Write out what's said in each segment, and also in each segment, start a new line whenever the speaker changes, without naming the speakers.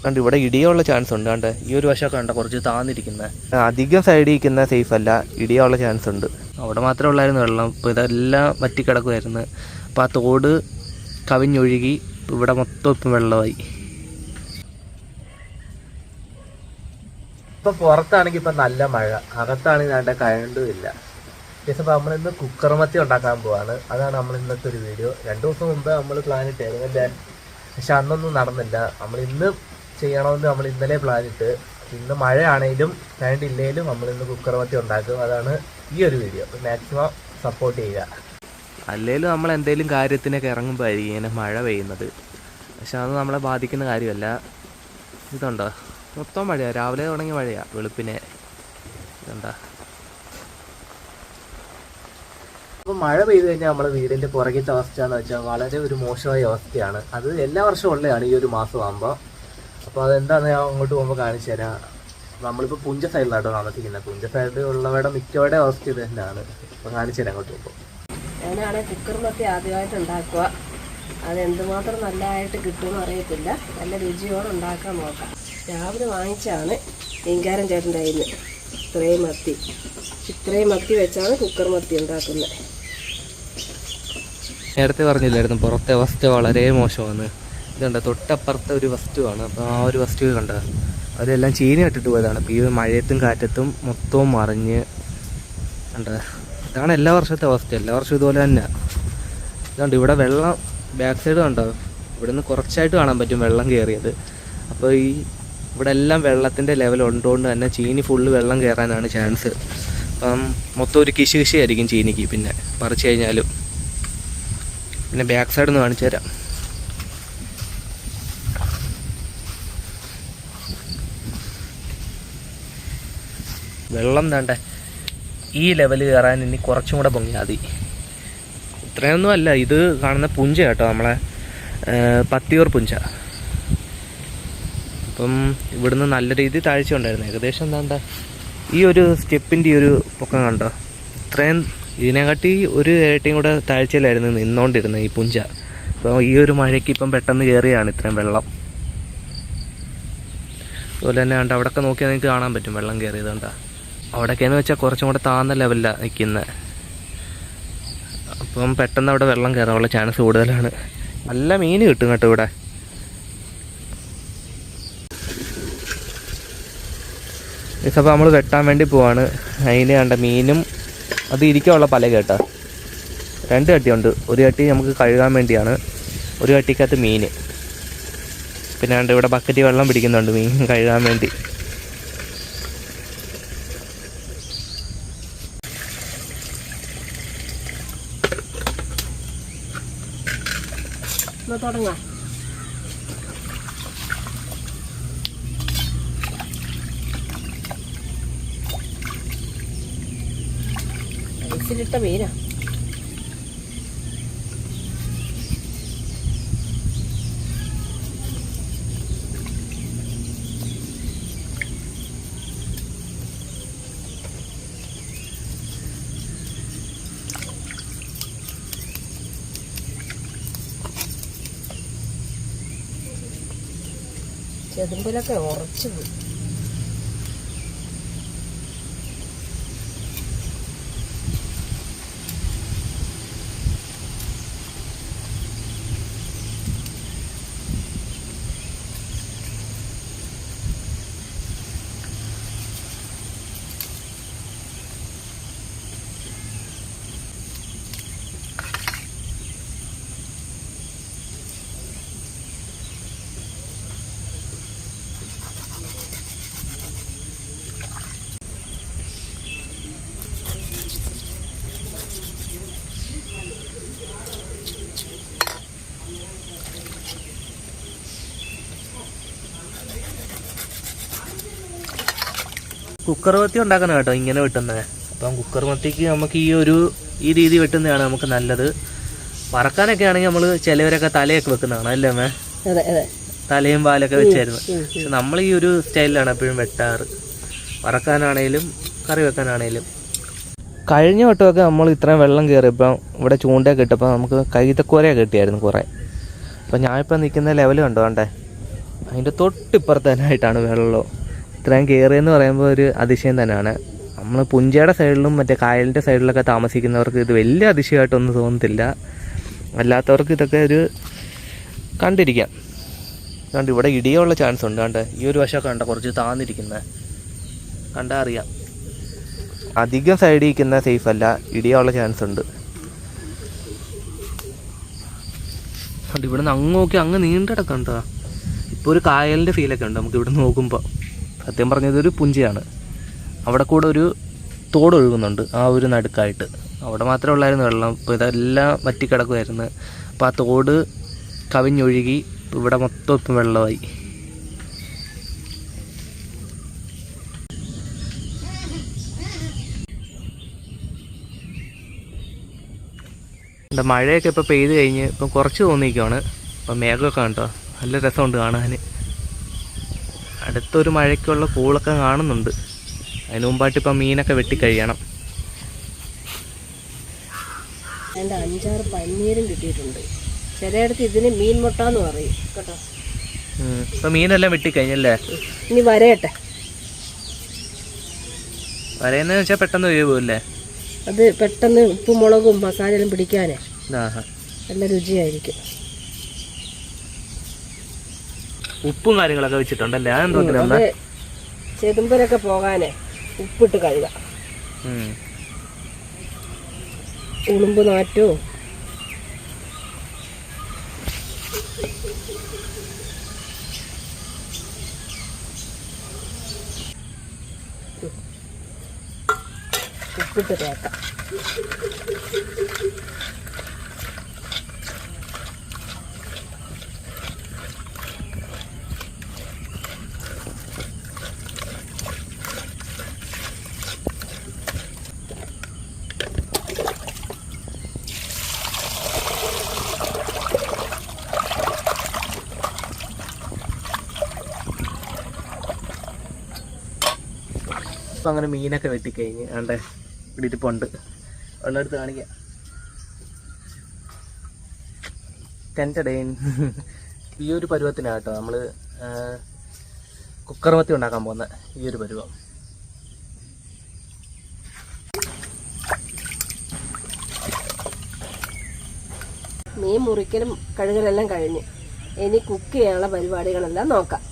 കണ്ട് ഇവിടെ ഇടിയുള്ള ചാൻസ് ഉണ്ട്. കണ്ട് ഈ ഒരു വശമൊക്കെ കണ്ട കുറച്ച് താന്നിരിക്കുന്നത്, അധികം സൈഡിൽ ഇരിക്കുന്ന സേഫ് അല്ല, ഇടിയുള്ള ചാൻസ് ഉണ്ട്. അവിടെ മാത്രമേ ഉള്ളായിരുന്നു വെള്ളം. ഇപ്പോൾ ഇതെല്ലാം വറ്റിക്കിടക്കുമായിരുന്നു. അപ്പോൾ ആ തോട് കവിഞ്ഞൊഴുകി ഇവിടെ മൊത്തം ഇപ്പം വെള്ളമായി. ഇപ്പം പുറത്താണെങ്കിൽ ഇപ്പം നല്ല മഴ, അകത്താണെങ്കിൽ നല്ല കരണ്ടുമില്ല. അപ്പോൾ നമ്മളിന്ന് കുക്കർ മത്തി ഉണ്ടാക്കാൻ പോവാണ്. അതാണ് നമ്മൾ ഇന്നത്തെ ഒരു വീഡിയോ. 2 ദിവസം മുമ്പ് നമ്മൾ പ്ലാൻ ഇട്ടായിരുന്നു അല്ലേ, പക്ഷെ അന്നൊന്നും നടന്നില്ല. നമ്മൾ ഇന്ന് ചെയ്യണമെന്ന് നമ്മൾ ഇന്നലെ പ്ലാൻ ഇട്ട്. ഇന്ന് മഴയാണെങ്കിലും കറണ്ട് ഇല്ലെങ്കിലും നമ്മളിന്ന് കുക്കർ മത്തി ഉണ്ടാക്കും. അതാണ് ഈ ഒരു വീഡിയോ. മാക്സിമം സപ്പോർട്ട് ചെയ്യുക. അല്ലെങ്കിലും നമ്മൾ എന്തെങ്കിലും കാര്യത്തിനൊക്കെ ഇറങ്ങുമ്പോഴായിരിക്കും ഇങ്ങനെ മഴ പെയ്യുന്നത്. പക്ഷെ അത് നമ്മളെ ബാധിക്കുന്ന കാര്യമല്ല. ഇതുണ്ടോ മൊത്തം മഴയാണ്, രാവിലെ തുടങ്ങിയ മഴയാണ്, വെളുപ്പിനെ. ഇതുണ്ടോ അപ്പോൾ മഴ പെയ്ത് കഴിഞ്ഞാൽ നമ്മുടെ വീടിൻ്റെ പുറകിലത്തെ അവസ്ഥ എന്ന് വെച്ചാൽ വളരെ ഒരു മോശമായ അവസ്ഥയാണ്. അത് എല്ലാ വർഷവും ഉള്ളതാണ് ഈ ഒരു മാസം ആകുമ്പോൾ. അപ്പോൾ അതെന്താണെന്ന് ഞാൻ അങ്ങോട്ട് പോകുമ്പോൾ കാണിച്ചു തരാം. നമ്മളിപ്പോൾ പുഞ്ച സൈഡിലാട്ടോ താമസിക്കുന്നത്. പുഞ്ച സൈഡിൽ ഉള്ളവരുടെ മിക്കവരുടെ അവസ്ഥ ഇത് തന്നെയാണ്. അപ്പോൾ കാണിച്ചു തരാം അങ്ങോട്ട് പോകുമ്പോൾ.
ഞാനാണെങ്കിൽ കുക്കർ മത്തി ആദ്യമായിട്ട് ഉണ്ടാക്കുക. അതെന്തുമാത്രം നല്ലതായിട്ട് കിട്ടുമെന്ന് അറിയത്തില്ല. നല്ല രുചിയോടെ ഉണ്ടാക്കാൻ നോക്കാം. രാവിലെ വാങ്ങിച്ചാണ് മീൻകാരൻ ചേട്ടൻ്റെ കയ്യിൽ നിന്ന് ഇത്രയും മത്തി വെച്ചാണ് കുക്കർ മത്തി ഉണ്ടാക്കുന്നത്.
നേരത്തെ പറഞ്ഞില്ലായിരുന്നു പുറത്തെ അവസ്ഥ വളരെ മോശമാണ്. ഇതുണ്ട് തൊട്ടപ്പുറത്തെ ഒരു വസ്തുവാണ്. അപ്പോൾ ആ ഒരു വസ്തു കണ്ട അവരെല്ലാം ചീനി ഇട്ടിട്ട് പോയതാണ്. അപ്പോൾ ഈ മഴയത്തും കാറ്റത്തും മൊത്തവും മറിഞ്ഞ് കണ്ട. ഇതാണ് എല്ലാ വർഷത്തെ അവസ്ഥ. എല്ലാ വർഷവും ഇതുപോലെ തന്നെ. ഇതുണ്ട് ഇവിടെ വെള്ളം ബാക്ക് സൈഡ് കണ്ടോ, ഇവിടെ നിന്ന് കുറച്ചായിട്ട് കാണാൻ പറ്റും വെള്ളം കയറിയത്. അപ്പോൾ ഇവിടെ എല്ലാം വെള്ളത്തിൻ്റെ ലെവൽ ഉണ്ടോണ്ട് തന്നെ ചീനി ഫുള്ള് വെള്ളം കയറാനാണ് ചാൻസ്. അപ്പം മൊത്തം ഒരു കിശിയായിരിക്കും ചീനിക്ക് പിന്നെ പറിച്ചു കഴിഞ്ഞാലും. പിന്നെ ബാക്ക് സൈഡ് ഒന്ന് കാണിച്ചു തരാം. വെള്ളം വേണ്ട ഈ ലെവല് കയറാൻ ഇനി കുറച്ചും കൂടെ പൊങ്ങിയാൽ മതി. ഇത്രയൊന്നും അല്ല, ഇത് കാണുന്ന പുഞ്ച കേട്ടോ, നമ്മളെ പത്തിയൂർ പുഞ്ച. അപ്പം ഇവിടുന്ന് നല്ല രീതിയിൽ താഴ്ച ഉണ്ടായിരുന്നു. ഏകദേശം എന്താ ഈ ഒരു സ്റ്റെപ്പിൻ്റെ ഈ ഒരു പൊക്കം കണ്ടോ, ഇത്രയും ഇതിനെക്കാട്ടി ഒരു ഇരട്ടിയും കൂടെ താഴ്ചയിലായിരുന്നു നിന്നുകൊണ്ടിരുന്നത് ഈ പുഞ്ച. അപ്പോൾ ഈ ഒരു മഴയ്ക്ക് ഇപ്പം പെട്ടെന്ന് കയറിയാണ് ഇത്രയും വെള്ളം. അതുപോലെ തന്നെ കണ്ട അവിടെയൊക്കെ നോക്കിയാൽ നിങ്ങൾക്ക് കാണാൻ പറ്റും വെള്ളം കയറിയത്. കണ്ട അവിടെയൊക്കെയെന്ന് വെച്ചാൽ കുറച്ചും കൂടെ താന്ന ലെവലിലാണ് നിൽക്കുന്നത്. അപ്പം പെട്ടെന്ന് അവിടെ വെള്ളം കയറാനുള്ള ചാൻസ് കൂടുതലാണ്. നല്ല മീൻ കിട്ടും കേട്ടോ ഇവിടെ. ഇപ്പോൾ നമ്മൾ വെട്ടാൻ വേണ്ടി പോവാണ്. അതിന് കണ്ട മീനും അത് ഇരിക്കാനുള്ള പല കേട്ടോ, 2 കട്ടിയുണ്ട്. ഒരു കട്ടി നമുക്ക് കഴുകാൻ വേണ്ടിയാണ്, ഒരു കട്ടിക്കകത്ത് മീൻ. പിന്നെ കണ്ട് ഇവിടെ ബക്കറ്റ് വെള്ളം പിടിക്കുന്നുണ്ട് മീൻ കഴുകാൻ വേണ്ടി.
തുടങ്ങാം. ഐസിലിട്ട മീനാ. ചെതുമ്പിലൊക്കെ ഉറച്ചു പോയി.
കുക്കർ മത്തി ഉണ്ടാക്കണം കേട്ടോ ഇങ്ങനെ വെട്ടുന്നത്. അപ്പം കുക്കർ മത്തിക്ക് നമുക്ക് ഈ രീതി വെട്ടുന്നതാണ് നമുക്ക് നല്ലത്. വറക്കാനൊക്കെ ആണെങ്കിൽ നമ്മൾ ചിലവരൊക്കെ തലയൊക്കെ വെക്കുന്നതാണ് അല്ലേ അമ്മേ? തലയും പാലൊക്കെ വെച്ചായിരുന്നു. പക്ഷെ നമ്മൾ ഈ ഒരു സ്റ്റൈലിലാണ് എപ്പോഴും വെട്ടാറ്, വറക്കാനാണേലും കറി വെക്കാനാണേലും. കഴിഞ്ഞ വട്ടമൊക്കെ നമ്മൾ ഇത്രയും വെള്ളം കയറിയപ്പം ഇവിടെ ചൂണ്ടയൊക്കെ ഇട്ടപ്പോൾ നമുക്ക് കൈതക്കോരയൊക്കെ കിട്ടിയായിരുന്നു കുറേ. അപ്പോൾ ഞാനിപ്പോൾ നിൽക്കുന്ന ലെവൽ കണ്ടോ കണ്ടേ, അതിൻ്റെ തൊട്ടിപ്പുറത്തനായിട്ടാണ് വെള്ളം. ഇത്രയും കയറിയെന്ന് പറയുമ്പോൾ ഒരു അതിശയം തന്നെയാണ്. നമ്മൾ പുഞ്ചയുടെ സൈഡിലും മറ്റേ കായലിൻ്റെ സൈഡിലൊക്കെ താമസിക്കുന്നവർക്ക് ഇത് വലിയ അതിശയമായിട്ടൊന്നും തോന്നത്തില്ല. അല്ലാത്തവർക്ക് ഇതൊക്കെ ഒരു കണ്ടിരിക്കാം. കണ്ട് ഇവിടെ ഇടിയുള്ള ചാൻസ് ഉണ്ട്. കണ്ട് ഈ ഒരു വശമൊക്കെ കണ്ട കുറച്ച് താന്നിരിക്കുന്നത് കണ്ടാൽ അറിയാം. അധികം സൈഡിൽ ഇരിക്കുന്ന സേഫ് അല്ല, ഇടിയുള്ള ചാൻസ് ഉണ്ട്. കണ്ട് ഇവിടെ നിന്ന് അങ്ങ് നോക്കി അങ്ങ് നീണ്ടിടക്കം ഉണ്ടോ. ഇപ്പോൾ ഒരു കായലിൻ്റെ ഫീലൊക്കെ ഉണ്ട് നമുക്ക് ഇവിടെ നോക്കുമ്പോൾ. സത്യം പറഞ്ഞതൊരു പുഞ്ചയാണ്. അവിടെ കൂടെ ഒരു തോട് ഒഴുകുന്നുണ്ട് ആ ഒരു നടുക്കായിട്ട്. അവിടെ മാത്രമേ ഉള്ളായിരുന്നു വെള്ളം. ഇപ്പോൾ ഇതെല്ലാം വറ്റിക്കിടക്കുമായിരുന്നു. അപ്പോൾ ആ തോട് കവിഞ്ഞൊഴുകി ഇവിടെ മൊത്തം ഇപ്പം വെള്ളമായി. എന്താ മഴയൊക്കെ ഇപ്പോൾ പെയ്ത് കഴിഞ്ഞ് ഇപ്പം കുറച്ച് തോന്നിയിരിക്കുകയാണ്. അപ്പം മേഘമൊക്കെ കണ്ടോ, നല്ല രസമുണ്ട് കാണാൻ. അടുത്തൊരു മഴയ്ക്കുള്ള പൂളൊക്കെ കാണുന്നുണ്ട്. അതിന് മുമ്പായിട്ട് ഇപ്പം മീനൊക്കെ വെട്ടിക്കഴിയണം.
അതിൻ്റെ 5-6 പന്നീരും കിട്ടിയിട്ടുണ്ട്. ചിലയിടത്ത് ഇതിന് മീൻ മുട്ടാന്ന് പറയും കേട്ടോ.
ഇപ്പം മീനെല്ലാം വെട്ടിക്കഴിഞ്ഞല്ലേ,
ഇനി വരയട്ടെ.
വരയെന്ന് വെച്ചാൽ പെട്ടെന്ന് വേവുമല്ലേ?
അത് പെട്ടെന്ന് ഉപ്പും മുളകും മസാലയും പിടിക്കാനേ നല്ല രുചിയായിരിക്കും.
ഉപ്പും കാര്യങ്ങളൊക്കെ വെച്ചിട്ടുണ്ടല്ലേ? അതെന്തോ
ചെതുമ്പലൊക്കെ പോകാനേ ഉപ്പിട്ട് കഴുകാം. ഉളുമ്പ് നാറ്റോ ഉപ്പിട്ട് തേക്കാം.
ഇപ്പം അങ്ങനെ മീനൊക്കെ വെട്ടിക്കഴിഞ്ഞ് ആണ്ടെ ഇവിടെ ഇരിപ്പുണ്ട്. വെള്ളമെടുത്ത് കാണിക്കാം. ടെൻറ്റഡേൻ ഈ ഒരു പരുവത്തിനാട്ടോ നമ്മൾ കുക്കർ മത്തി ഉണ്ടാക്കാൻ പോകുന്ന ഈ ഒരു പരുവം.
മീൻ മുറിക്കലും കഴുകലെല്ലാം കഴിഞ്ഞ് ഇനി കുക്ക് ചെയ്യാനുള്ള പരിപാടികളെല്ലാം നോക്കാം.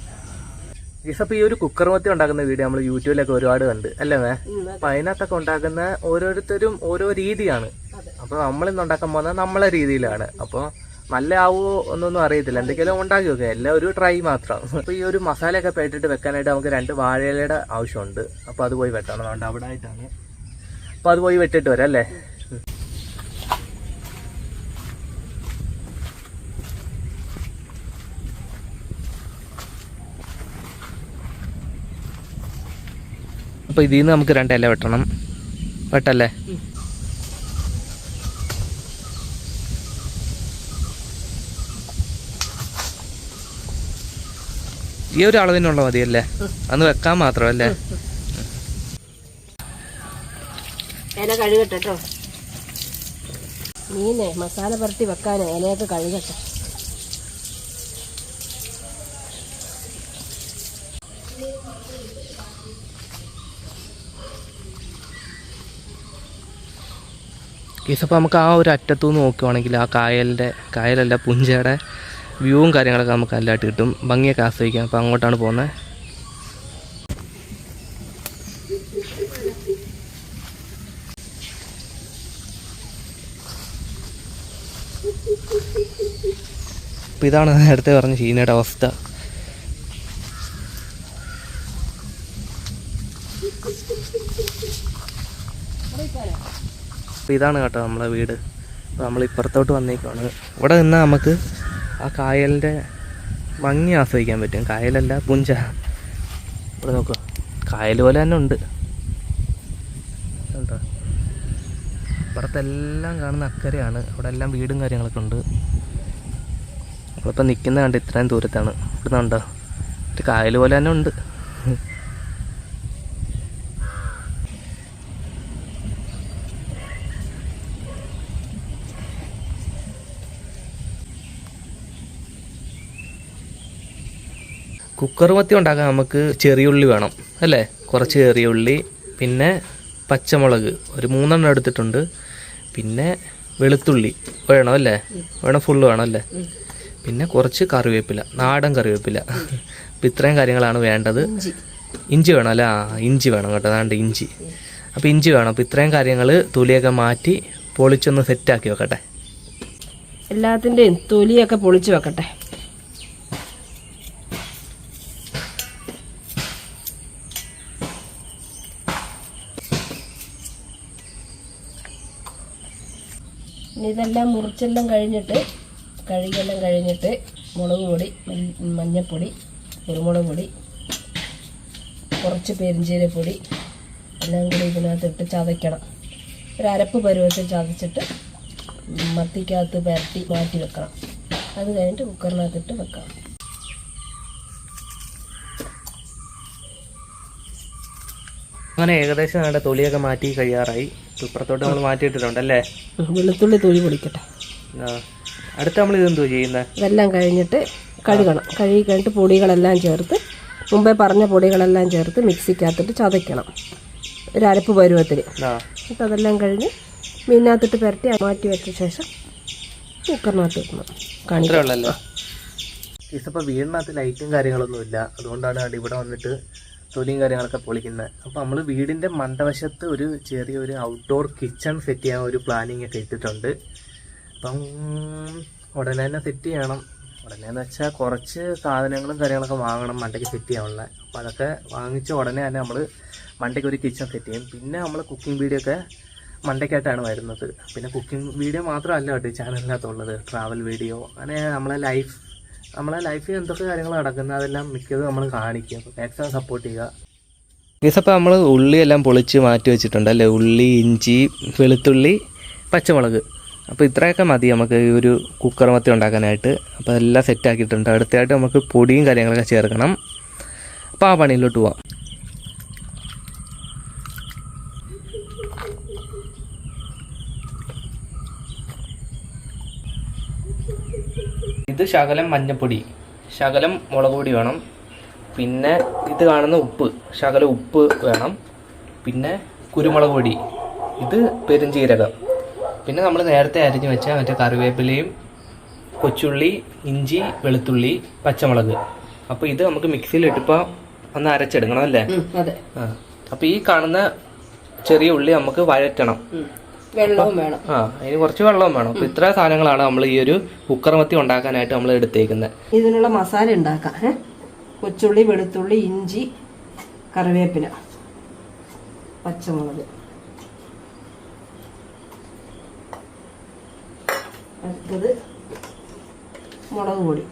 അപ്പോൾ ഈ ഒരു കുക്കർ മത്തി ഉണ്ടാക്കുന്ന വീഡിയോ നമ്മൾ യൂട്യൂബിലൊക്കെ ഒരുപാട് കണ്ട് അല്ലേ മേ? അപ്പം അതിനകത്തൊക്കെ ഉണ്ടാക്കുന്ന ഓരോരുത്തരും ഓരോ രീതിയാണ്. അപ്പോൾ നമ്മളിന്ന് ഉണ്ടാക്കാൻ പോകുന്നത് നമ്മളെ രീതിയിലാണ്. അപ്പോൾ നല്ല ആവുമോ എന്നൊന്നും അറിയത്തില്ല, എന്തെങ്കിലും ഉണ്ടാക്കി വെക്കുക, എല്ലാം ഒരു ട്രൈ മാത്രം. അപ്പോൾ ഈ ഒരു മസാലയൊക്കെ പെട്ടിട്ട് വെക്കാനായിട്ട് നമുക്ക് 2 വാഴയിലയുടെ ആവശ്യമുണ്ട്. അപ്പോൾ അത് പോയി വെട്ടണം. അതുകൊണ്ട് അവിടെ ആയിട്ടാണ്. അപ്പോൾ അത് പോയി വെട്ടിട്ട് വരാം അല്ലേ? അപ്പോൾ ഇതിൽ നിന്ന് നമുക്ക് 2 ഇല വെട്ടണം. വെട്ടല്ലേ? ഈ ഒരു അളവിനുള്ള മതിയല്ലേ? അന്ന് വെക്കാൻ മാത്രമല്ലേ?
ഇല കഴുകട്ടോ. മീനെ മസാല പുരട്ടി വെക്കാനേ ഇലയൊക്കെ കഴുകട്ടെ.
കേസപ്പോൾ നമുക്ക് ആ ഒരു അറ്റത്തുനിന്ന് നോക്കുവാണെങ്കിൽ ആ കായലല്ല പുഞ്ചയുടെ വ്യൂവും കാര്യങ്ങളൊക്കെ നമുക്ക് നല്ലതായിട്ട് കിട്ടും. ഭംഗിയൊക്കെ ആസ്വദിക്കാം. അപ്പോൾ അങ്ങോട്ടാണ് പോകുന്നത്. അപ്പോൾ ഇതാണ് നേരത്തെ പറഞ്ഞ ഷീനയുടെ അവസ്ഥ. അപ്പോൾ ഇതാണ് കേട്ടോ നമ്മളെ വീട്. അപ്പോൾ നമ്മൾ ഇപ്പുറത്തോട്ട് വന്നേക്കുവാണ്. ഇവിടെ നിന്നാൽ നമുക്ക് ആ കായലിൻ്റെ ഭംഗി ആസ്വദിക്കാൻ പറ്റും. കായലല്ല, പുഞ്ച. ഇവിടെ നോക്കുക, കായൽ പോലെ തന്നെ ഉണ്ട് കേട്ടോ. ഇപ്പുറത്തെല്ലാം കാണുന്ന അക്കരയാണ്. അവിടെ എല്ലാം വീടും കാര്യങ്ങളൊക്കെ ഉണ്ട്. നമ്മളിപ്പോൾ നിൽക്കുന്ന കണ്ട് ഇത്രയും ദൂരത്താണ്. ഇവിടെ നിന്നുണ്ടോ ഒരു കായൽ പോലെ തന്നെ ഉണ്ട്. കുക്കർ മത്തി ഉണ്ടാക്കാൻ നമുക്ക് ചെറിയുള്ളി വേണം അല്ലേ, കുറച്ച് ചെറിയുള്ളി, പിന്നെ പച്ചമുളക് ഒരു 3 എണ്ണം എടുത്തിട്ടുണ്ട്, പിന്നെ വെളുത്തുള്ളി വേണം അല്ലേ, ഫുള്ള് വേണം അല്ലേ, പിന്നെ കുറച്ച് കറിവേപ്പില, നാടൻ കറിവേപ്പില. അപ്പം ഇത്രയും കാര്യങ്ങളാണ് വേണ്ടത്. ഇഞ്ചി വേണം അല്ലേ, ഇഞ്ചി വേണം കേട്ടോ, അതാണ്ട് ഇഞ്ചി. അപ്പോൾ ഇഞ്ചി വേണം. അപ്പോൾ ഇത്രയും കാര്യങ്ങൾ തൊലിയൊക്കെ മാറ്റി പൊളിച്ചൊന്ന് സെറ്റാക്കി വെക്കട്ടെ.
എല്ലാത്തിൻ്റെയും തൊലിയൊക്കെ പൊളിച്ച് വെക്കട്ടെ. ഇനി ഇതെല്ലാം മുറിച്ചെല്ലാം കഴിഞ്ഞിട്ട് കഴുകിയെല്ലാം കഴിഞ്ഞിട്ട് മുളക് പൊടി, മഞ്ഞൾപ്പൊടി, കുരുമുളക് പൊടി, കുറച്ച് പെരിഞ്ചീരപ്പൊടി എല്ലാം കൂടി ഇതിനകത്തിട്ട് ചതയ്ക്കണം. ഒരു അരപ്പ് പരുവത്തിൽ ചതച്ചിട്ട് മത്തിക്കകത്ത് പുരട്ടി മാറ്റി വെക്കണം. അത് കഴിഞ്ഞിട്ട് കുക്കറിനകത്തിട്ട് വെക്കാം.
അങ്ങനെ ഏകദേശം നമ്മുടെ തൊലിയൊക്കെ മാറ്റി കഴിയാറായി. ഇപ്പുറത്തോട്ട് നമ്മൾ മാറ്റിയിട്ടിട്ടുണ്ടല്ലേ.
വെളുത്തുള്ളി തൊലി പൊടിക്കട്ടെ.
അടുത്ത് നമ്മൾ ഇതെന്തോ ചെയ്യുന്നത്?
ഇതെല്ലാം കഴിഞ്ഞിട്ട് കഴുകണം. കഴുകി കഴിഞ്ഞിട്ട് പൊടികളെല്ലാം ചേർത്ത്, മുമ്പേ പറഞ്ഞ പൊടികളെല്ലാം ചേർത്ത് മിക്സിക്കകത്തിട്ട് ചതയ്ക്കണം ഒരു അരപ്പ് പരുവത്തിൽ. എന്നിട്ട് അതെല്ലാം കഴിഞ്ഞ് മീനിനകത്തിട്ട് പുരട്ടി മാറ്റി വെച്ച ശേഷം കുക്കറിനകത്ത് വെക്കണം.
കാണിക്കുള്ളല്ലോ. ഇപ്പോൾ വീടിനകത്ത് ലൈറ്റും കാര്യങ്ങളൊന്നുമില്ല, അതുകൊണ്ടാണ് ഇവിടെ വന്നിട്ട് തൊലിയും കാര്യങ്ങളൊക്കെ പൊളിക്കുന്നത്. അപ്പോൾ നമ്മൾ വീടിൻ്റെ മണ്ടവശത്ത് ഒരു ചെറിയൊരു ഔട്ട്ഡോർ കിച്ചൺ സെറ്റ് ചെയ്യാൻ ഒരു പ്ലാനിങ് ഒക്കെ ഇട്ടിട്ടുണ്ട്. അപ്പം ഉടനെ തന്നെ സെറ്റ് ചെയ്യണം. ഉടനെയെന്ന് വെച്ചാൽ കുറച്ച് സാധനങ്ങളും കാര്യങ്ങളൊക്കെ വാങ്ങണം മണ്ടയ്ക്ക് സെറ്റ് ചെയ്യാനുള്ള. അപ്പോൾ അതൊക്കെ വാങ്ങിച്ച ഉടനെ തന്നെ നമ്മൾ മണ്ടയ്ക്ക് ഒരു കിച്ചൺ സെറ്റ് ചെയ്യും. പിന്നെ നമ്മൾ കുക്കിംഗ് വീഡിയോ ഒക്കെ മണ്ടയ്ക്കായിട്ടാണ് വരുന്നത്. പിന്നെ കുക്കിംഗ് വീഡിയോ മാത്രമല്ല കേട്ടോ ഈ ചാനലിനകത്തുള്ളത്, ട്രാവൽ വീഡിയോ, അങ്ങനെ നമ്മളെ ലൈഫിൽ എന്തൊക്കെ കാര്യങ്ങൾ നടക്കുന്നത് അതെല്ലാം മിക്കതും നമ്മൾ കാണിക്കും. അപ്പോൾ മാക്സിമം സപ്പോർട്ട് ചെയ്യുക. ഇപ്പോൾ നമ്മൾ ഉള്ളിയെല്ലാം പൊളിച്ച് മാറ്റി വെച്ചിട്ടുണ്ട് അല്ലേ, ഉള്ളി, ഇഞ്ചി, വെളുത്തുള്ളി, പച്ചമുളക്. അപ്പോൾ ഇത്രയൊക്കെ മതി നമുക്ക് ഈ ഒരു കുക്കർ മത്തി ഉണ്ടാക്കാനായിട്ട്. അപ്പോൾ അതെല്ലാം സെറ്റാക്കിയിട്ടുണ്ട്. അടുത്തായിട്ട് നമുക്ക് പൊടിയും കാര്യങ്ങളൊക്കെ ചേർക്കണം. അപ്പോൾ ആ പണിയിലോട്ട് പോവാം. ഇത് ശകലം മഞ്ഞൾപ്പൊടി, ശകലം മുളക് പൊടി വേണം, പിന്നെ ഇത് കാണുന്ന ഉപ്പ്, ശകലം ഉപ്പ് വേണം, പിന്നെ കുരുമുളക് പൊടി, ഇത് പെരുംജീരകം, പിന്നെ നമ്മൾ നേരത്തെ അരിഞ്ഞു വെച്ച മറ്റേ കറിവേപ്പിലയും കൊച്ചുള്ളി, ഇഞ്ചി, വെളുത്തുള്ളി, പച്ചമുളക്. അപ്പോൾ ഇത് നമുക്ക് മിക്സിയിൽ ഇട്ടിപ്പോൾ ഒന്ന് അരച്ചെടുക്കണം അല്ലേ. അപ്പോൾ ഈ കാണുന്ന ചെറിയ ഉള്ളി നമുക്ക് വഴറ്റണം,
വെള്ളവും വേണം.
അതിന് കുറച്ച് വെള്ളവും വേണം. അപ്പോൾ ഇത്ര സാധനങ്ങളാണ് നമ്മൾ ഈ ഒരു കുക്കർ മത്തി ഉണ്ടാക്കാനായിട്ട് നമ്മൾ എടുത്തേക്കുന്നത്.
ഇതിനുള്ള മസാല ഉണ്ടാക്കാം. കൊച്ചുള്ളി, വെളുത്തുള്ളി, ഇഞ്ചി, കറിവേപ്പില, പച്ചമുളക്, അടുത്തത് മുളക് പൊടി.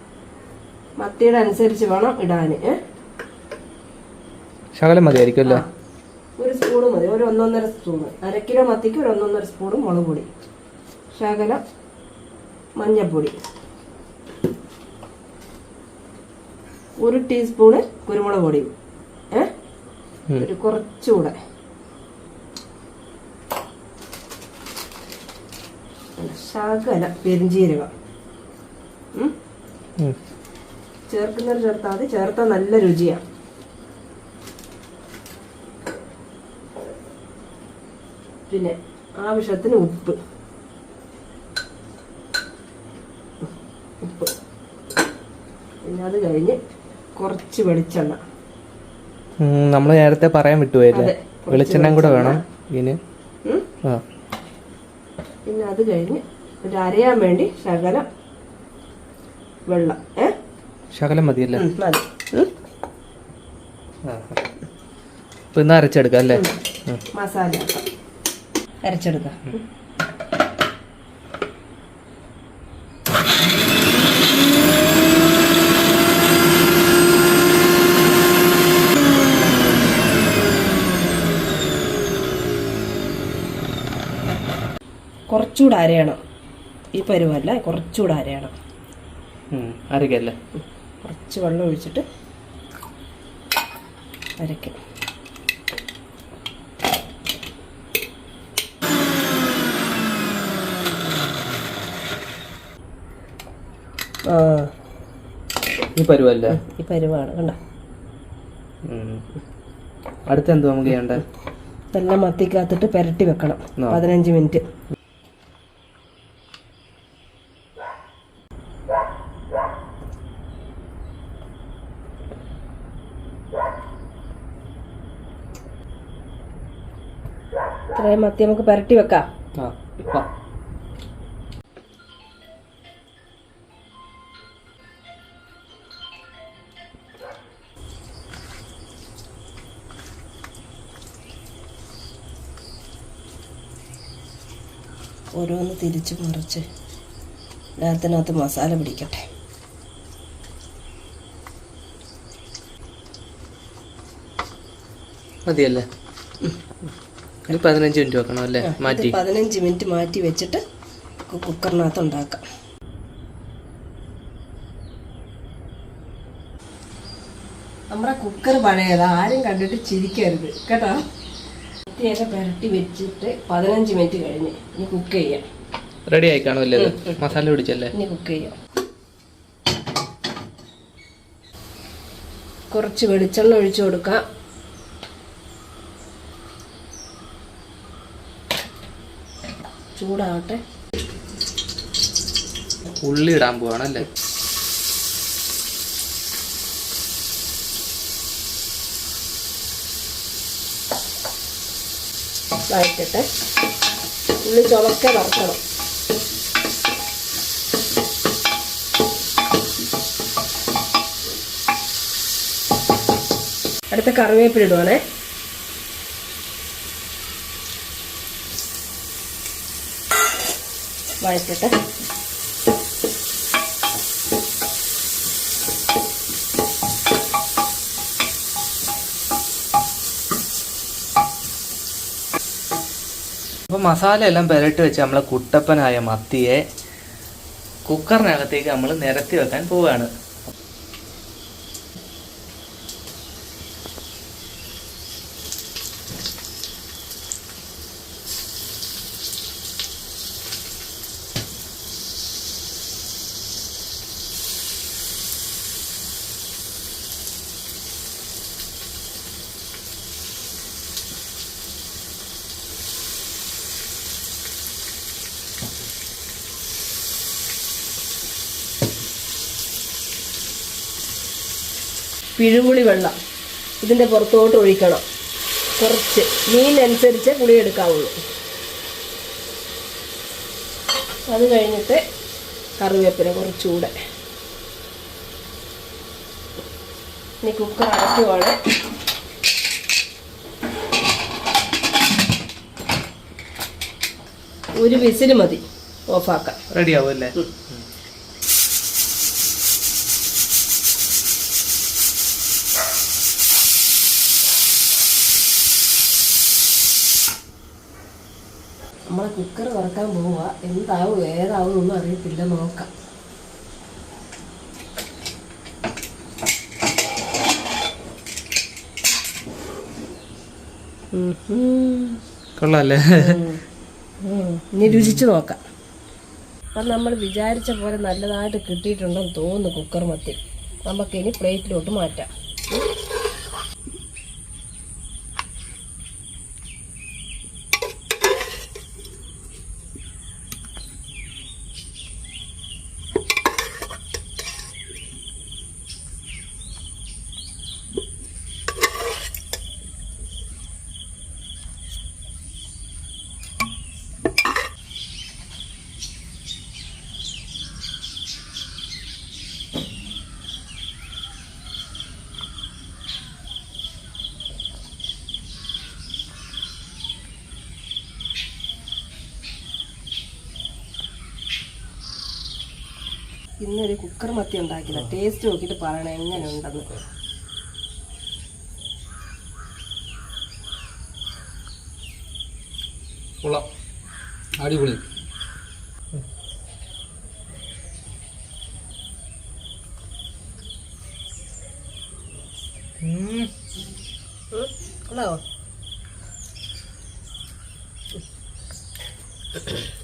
മത്തിയുടെ അനുസരിച്ച് വേണം ഇടാൻ.
ശകലം മതിയായിരിക്കും അല്ലേ,
ഒരു സ്പൂണ് മതി, ഒരു 1.5 സ്പൂണ്. 1 കിലോ മത്തിക്ക് ഒരു 1.5 സ്പൂണ് മുളക് പൊടി, ശകലം മഞ്ഞൾപ്പൊടി, 1 ടീസ്പൂണ് കുരുമുളക് പൊടി, ഒരു കുറച്ചുകൂടെ, ശകല പെരിഞ്ചീരകം ചേർക്കുന്നവർ ചേർത്താൽ മതി. ചേർത്താൽ നല്ല രുചിയാണ്. പിന്നെ ആവശ്യത്തിന് ഉപ്പ്, പിന്നെ അത് കഴിഞ്ഞ് കുറച്ച് വെളിച്ചെണ്ണ.
നമ്മൾ നേരത്തെ പറയാൻ വിട്ടുപോയല്ലേ, വെളിച്ചെണ്ണ കൂടെ വേണം ഇതിന്.
പിന്നെ അത് കഴിഞ്ഞ് ഒരു അരയാൻ വേണ്ടി ശകലം വെള്ളം.
ശകലം മതിയല്ലേ,
മതി.
ഇപ്പൊ ഇന്ന് അരച്ചെടുക്കാം അല്ലേ,
മസാല അരച്ചെടുക്കാം. കുറച്ചുകൂടെ അരയണം, ഈ പരുവല്ല, കുറച്ചുകൂടെ അരയണം.
അരക്കല്ലേ,
കുറച്ച് വെള്ളം ഒഴിച്ചിട്ട് അരയ്ക്കും.
ഈ പരുവല്ലേ?
ഈ പരുവാണ് കണ്ടോ.
അടുത്ത എന്ത് നമുക്ക് ചെയ്യണ്ടേ?
ഇതെല്ലാം മത്തിക്കകത്തിട്ട് പുരട്ടി വെക്കണം 15 മിനിറ്റ്. ഇത്രയും മത്തി നമുക്ക് പുരട്ടി വെക്കാം. ഓരോന്ന് തിരിച്ച് മറിച്ച് ഇതിനകത്ത് മസാല പിടിക്കട്ടെ.
മതിയല്ലേ? 15 മിനിറ്റ് വെക്കണം അല്ലേ? മാറ്റി
15 മിനിറ്റ് മാറ്റി വെച്ചിട്ട് കുക്കറിനകത്ത് ഉണ്ടാക്കാം. നമ്മുടെ കുക്കർ പഴയതാ, ആരും കണ്ടിട്ട് ചിരിക്കരുത് കേട്ടോ. മത്തിയൊക്കെ പുരട്ടി വെച്ചിട്ട് 15 മിനിറ്റ് കഴിഞ്ഞ് ഇനി കുക്ക് ചെയ്യാം.
റെഡി ആയി കാണുമല്ലേ? മസാല പിടിച്ചല്ലേ?
ഇനി കുക്ക് ചെയ്യാം. കുറച്ച് വെളിച്ചെണ്ണ ഒഴിച്ചു കൊടുക്കാം. ചൂടാവട്ടെ.
ഉള്ളി ഇടാൻ പോവാണല്ലേ?
വഴറ്റട്ടെ. ഉള്ളി ചുവക്കെ വറുക്കണം. അടുത്ത കറിവേപ്പില ഇടുവാണേ. വഴറ്റട്ടെ.
അപ്പോൾ മസാല എല്ലാം പുരട്ടി വെച്ച് നമ്മളെ കുട്ടപ്പനായ മത്തിയെ കുക്കറിനകത്തേക്ക് നമ്മൾ നിരത്തി വെക്കാൻ പോവുകയാണ്.
പിഴുപുളി വെള്ളം ഇതിൻ്റെ പുറത്തോട്ട് ഒഴിക്കണം. കുറച്ച് മീനനുസരിച്ച് പുളി എടുക്കാവുള്ളൂ. അത് കഴിഞ്ഞിട്ട് കറിവേപ്പില കുറച്ചുകൂടെ. ഇനി കുക്കർ അടയ്ക്കുവാണ്. ഒരു വിസിൽ മതി, ഓഫാക്കാം.
റെഡിയാവും അല്ലേ?
നമ്മളെ കുക്കർ തുറക്കാൻ പോവുക. എന്താവും ഏതാവും ഒന്നും അറിയത്തില്ല, നോക്കാം.
കൊള്ളാല്ലേ?
ഇനി രുചിച്ച് നോക്കാം. അപ്പം നമ്മൾ വിചാരിച്ച പോലെ നല്ലതായിട്ട് കിട്ടിയിട്ടുണ്ടെന്ന് തോന്നുന്നു കുക്കർ മത്തി. നമുക്കിനി പ്ലേറ്റിലോട്ട് മാറ്റാം. ഇന്നൊരു കുക്കർ മത്തി ഉണ്ടാക്കില്ല. ടേസ്റ്റ് നോക്കിയിട്ട് പറയണേ എങ്ങനെ ഉണ്ടെന്ന്.
അടിപൊളി.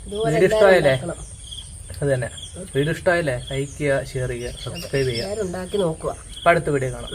ഇതുപോലെ
അത് തന്നെ. വീഡിയോ ഇഷ്ടമായില്ലേ? ലൈക്ക് ചെയ്യുക, ഷെയർ ചെയ്യുക, സബ്സ്ക്രൈബ് ചെയ്യുക.
ഉണ്ടാക്കി നോക്കുക.
അപ്പം അടുത്ത വീഡിയോ കാണാം.